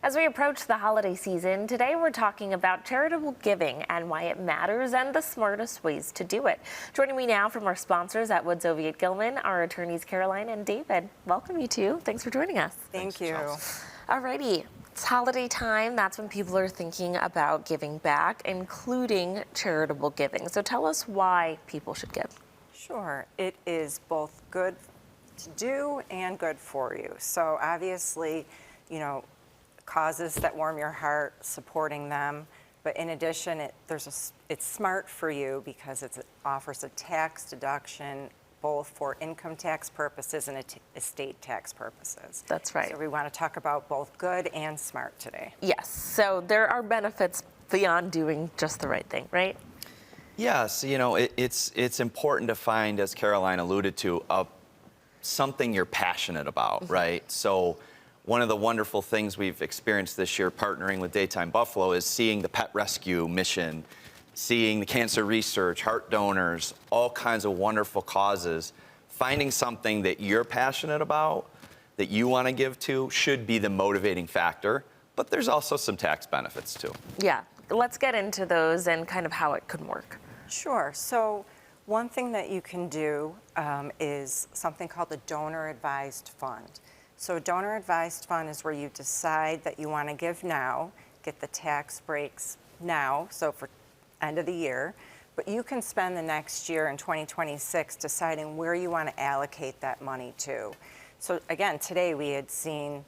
As we approach the holiday season, today we're talking about charitable giving and why it matters and the smartest ways to do it. Joining me now from our sponsors at Woods Oviatt Gilman, our attorneys Caroline and David. Welcome, you two. Thanks for joining us. Thank you. Alrighty, it's holiday time. That's when people are thinking about giving back, including charitable giving. So tell us why people should give. Sure. It is both good to do and good for you. So obviously, causes that warm your heart, supporting them. But in addition, it's smart for you because it offers a tax deduction both for income tax purposes and estate tax purposes. That's right. So we want to talk about both good and smart today. Yes. So there are benefits beyond doing just the right thing, right? Yes. It's important to find, as Caroline alluded to, something you're passionate about, right? So one of the wonderful things we've experienced this year partnering with Daytime Buffalo is seeing the pet rescue mission, seeing the cancer research, heart donors, all kinds of wonderful causes. Finding something that you're passionate about, that you want to give to, should be the motivating factor. But there's also some tax benefits too. Yeah, let's get into those and kind of how it could work. Sure. So one thing that you can do is something called a donor-advised fund. So a donor-advised fund is where you decide that you want to give now, get the tax breaks now, so for end of the year, but you can spend the next year in 2026 deciding where you want to allocate that money to. So again, today we had seen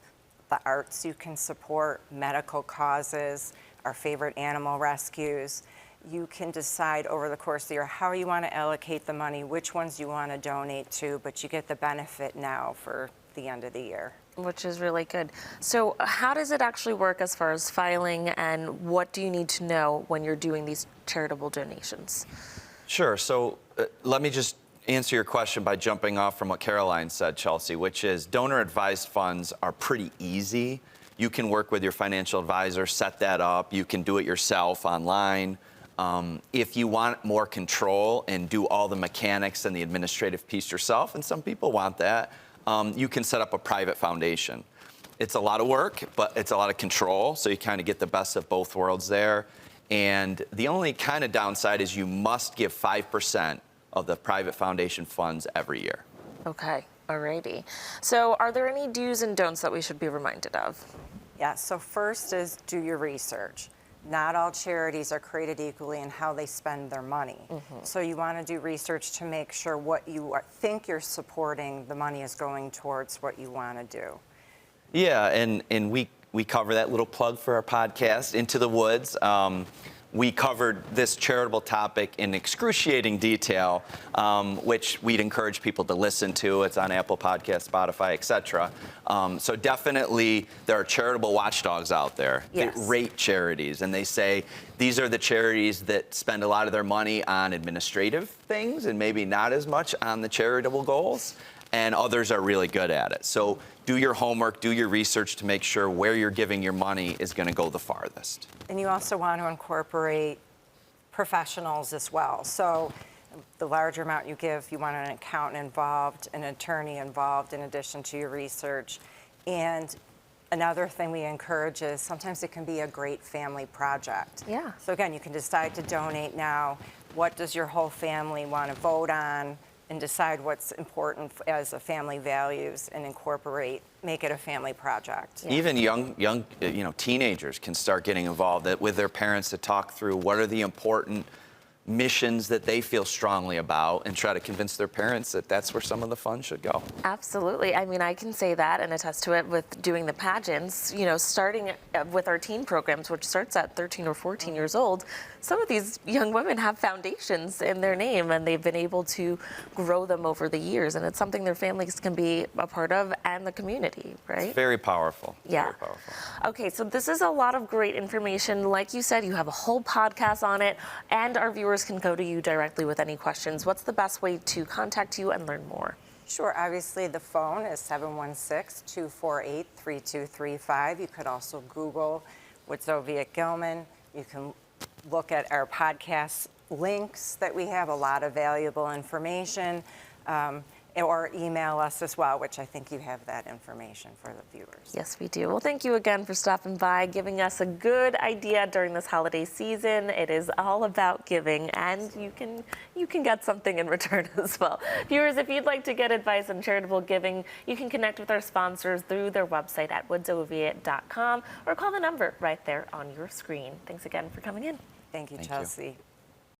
the arts you can support, medical causes, our favorite animal rescues. You can decide over the course of the year how you want to allocate the money, which ones you want to donate to, but you get the benefit now for the end of the year. Which is really good. So how does it actually work as far as filing, and what do you need to know when you're doing these charitable donations? Sure. So let me just answer your question by jumping off from what Caroline said, Chelsea, which is donor-advised funds are pretty easy. You can work with your financial advisor, set that up. You can do it yourself online. If you want more control and do all the mechanics and the administrative piece yourself, and some people want that, you can set up a private foundation. It's a lot of work, but it's a lot of control, so you kind of get the best of both worlds there. And the only kind of downside is you must give 5% of the private foundation funds every year. Okay, alrighty. So are there any do's and don'ts that we should be reminded of? Yeah, so first is do your research. Not all charities are created equally in how they spend their money. So you want to do research to make sure what you think you're supporting, the money is going towards what you want to do. Yeah, and we cover that little plug for our podcast, Into the Woods. We covered this charitable topic in excruciating detail, which we'd encourage people to listen to. It's on Apple Podcasts, Spotify, etc. So definitely there are charitable watchdogs out there that rate charities, and they say these are the charities that spend a lot of their money on administrative things and maybe not as much on the charitable goals, and others are really good at it. So do your homework, do your research to make sure where you're giving your money is going to go the farthest. And you also want to incorporate professionals as well. So the larger amount you give, you want an accountant involved, an attorney involved in addition to your research. And another thing we encourage is sometimes it can be a great family project. Yeah. So again, you can decide to donate now. What does your whole family want to vote on? And decide what's important as a family values and make it a family project. Yeah. Even young teenagers can start getting involved with their parents to talk through what are the important missions that they feel strongly about and try to convince their parents that that's where some of the funds should go. Absolutely. I mean, I can say that and attest to it with doing the pageants, starting with our teen programs, which starts at 13 or 14 years old. Some of these young women have foundations in their name, and they've been able to grow them over the years. And it's something their families can be a part of, and the community, right? It's very powerful. Yeah. Very powerful. Okay, so this is a lot of great information. Like you said, you have a whole podcast on it, and our viewers can go to you directly with any questions. What's the best way to contact you and learn more? Sure. Obviously, the phone is 716-248-3235. You could also Google Woods Oviatt Gilman. You can look at our podcast links that we have, a lot of valuable information. or email us as well, which I think you have that information for the viewers. Yes, we do. Well, thank you again for stopping by, giving us a good idea during this holiday season. It is all about giving, and you can get something in return as well. Viewers, if you'd like to get advice on charitable giving, you can connect with our sponsors through their website at woodsoviatt.com or call the number right there on your screen. Thanks again for coming in. Thank you, Thank you. Chelsea.